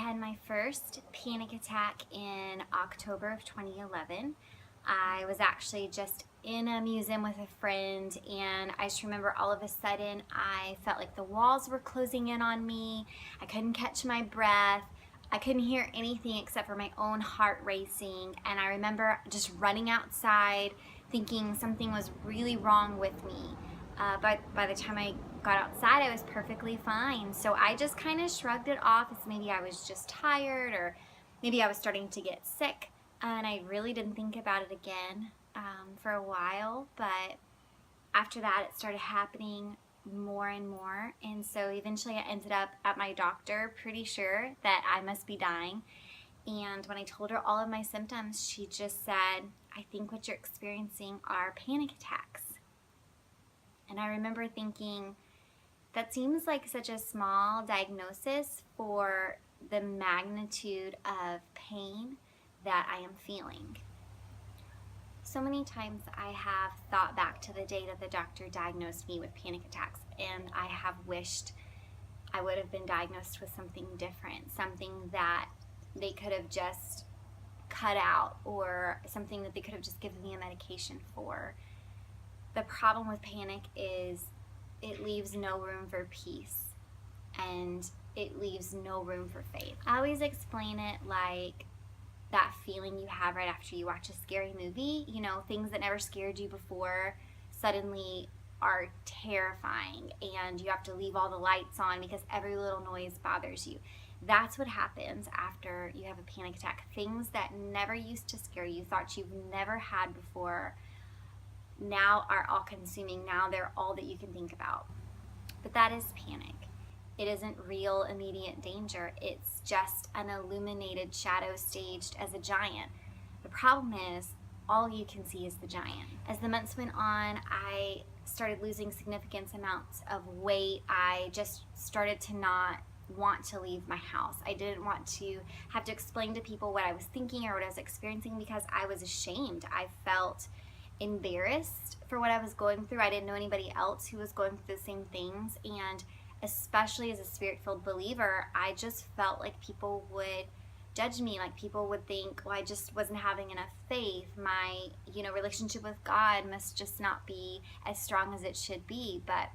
had my first panic attack in October of 2011. I was actually just in a museum with a friend, and I just remember all of a sudden I felt like the walls were closing in on me. I couldn't catch my breath. I couldn't hear anything except for my own heart racing, and I remember just running outside thinking something was really wrong with me. But by the time I got outside, I was perfectly fine. So I just kind of shrugged it off as maybe I was just tired, or maybe I was starting to get sick. And I really didn't think about it again for a while. But after that, it started happening more and more. And so eventually I ended up at my doctor, pretty sure that I must be dying. And when I told her all of my symptoms, she just said, "I think what you're experiencing are panic attacks." And I remember thinking, that seems like such a small diagnosis for the magnitude of pain that I am feeling. So many times I have thought back to the day that the doctor diagnosed me with panic attacks, and I have wished I would have been diagnosed with something different, something that they could have just cut out, or something that they could have just given me a medication for. The problem with panic is it leaves no room for peace, and it leaves no room for faith. I always explain it like that feeling you have right after you watch a scary movie. You know, things that never scared you before suddenly are terrifying, and you have to leave all the lights on because every little noise bothers you. That's what happens after you have a panic attack. Things that never used to scare you, thoughts you've never had before, now are all consuming. Now they're all that you can think about. But that is panic. It isn't real immediate danger. It's just an illuminated shadow staged as a giant. The problem is all you can see is the giant. As the months went on, I started losing significant amounts of weight. I just started to not want to leave my house. I didn't want to have to explain to people what I was thinking or what I was experiencing because I was ashamed. I felt embarrassed for what I was going through. I didn't know anybody else who was going through the same things, and especially as a spirit-filled believer, I just felt like people would judge me, like people would think, well, I just wasn't having enough faith. My, relationship with God must just not be as strong as it should be. But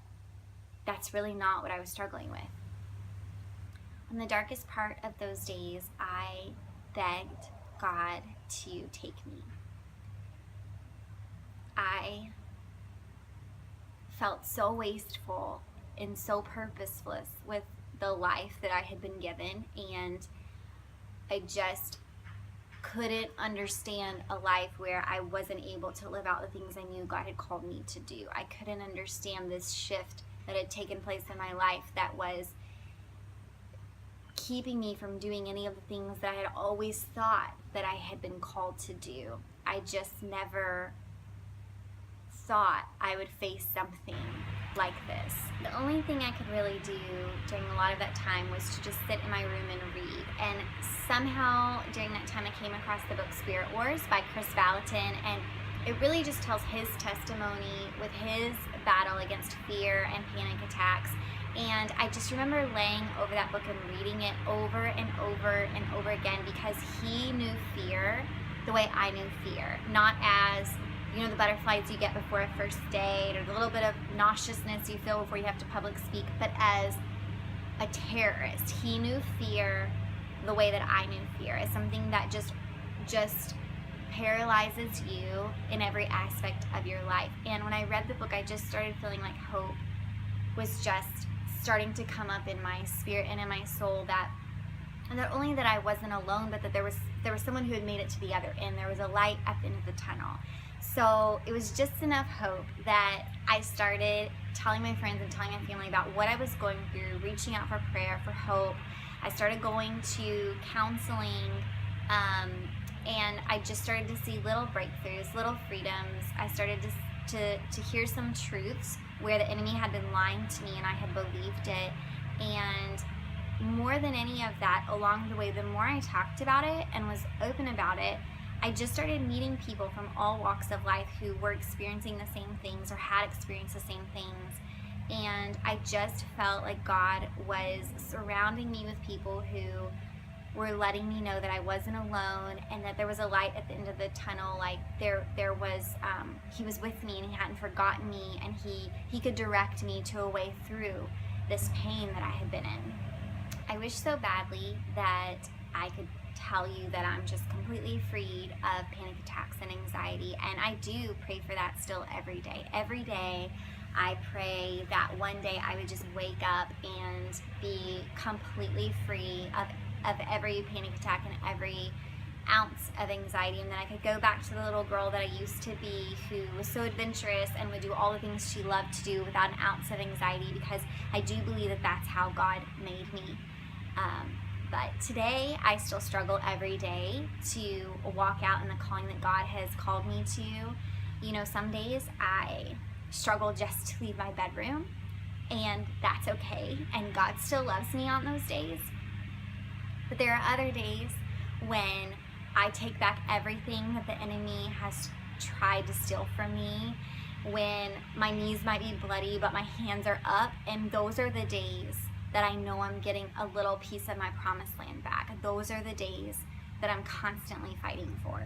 that's really not what I was struggling with. On the darkest part of those days, I begged God to take me. I felt so wasteful and so purposeless with the life that I had been given, and I just couldn't understand a life where I wasn't able to live out the things I knew God had called me to do. I couldn't understand this shift that had taken place in my life that was keeping me from doing any of the things that I had always thought that I had been called to do. I just never thought I would face something like this. The only thing I could really do during a lot of that time was to just sit in my room and read. And somehow during that time I came across the book Spirit Wars by Chris Valentin, and it really just tells his testimony with his battle against fear and panic attacks. And I just remember laying over that book and reading it over and over and over again, because he knew fear the way I knew fear. Not as, the butterflies you get before a first date, or the little bit of nauseousness you feel before you have to public speak, but as a terrorist. He knew fear the way that I knew fear, as something that just paralyzes you in every aspect of your life. And when I read the book, I just started feeling like hope was just starting to come up in my spirit and in my soul, that not only that I wasn't alone, but that there was someone who had made it to the other end. There was a light at the end of the tunnel. So it was just enough hope that I started telling my friends and telling my family about what I was going through, reaching out for prayer, for hope. I started going to counseling, and I just started to see little breakthroughs, little freedoms. I started to hear some truths where the enemy had been lying to me and I had believed it. And more than any of that, along the way, the more I talked about it and was open about it, I just started meeting people from all walks of life who were experiencing the same things or had experienced the same things. And I just felt like God was surrounding me with people who were letting me know that I wasn't alone and that there was a light at the end of the tunnel. Like there was, he was with me and he hadn't forgotten me, and he could direct me to a way through this pain that I had been in. I wish so badly that I could tell you that I'm just completely freed of panic attacks and anxiety, and I do pray for that still every day. Every day I pray that one day I would just wake up and be completely free of every panic attack and every ounce of anxiety, and then I could go back to the little girl that I used to be, who was so adventurous and would do all the things she loved to do without an ounce of anxiety, because I do believe that that's how God made me. But today I still struggle every day to walk out in the calling that God has called me to. You know, some days I struggle just to leave my bedroom, and that's okay, and God still loves me on those days. But there are other days when I take back everything that the enemy has tried to steal from me, when my knees might be bloody but my hands are up, and those are the days that I know I'm getting a little piece of my promised land back. Those are the days that I'm constantly fighting for.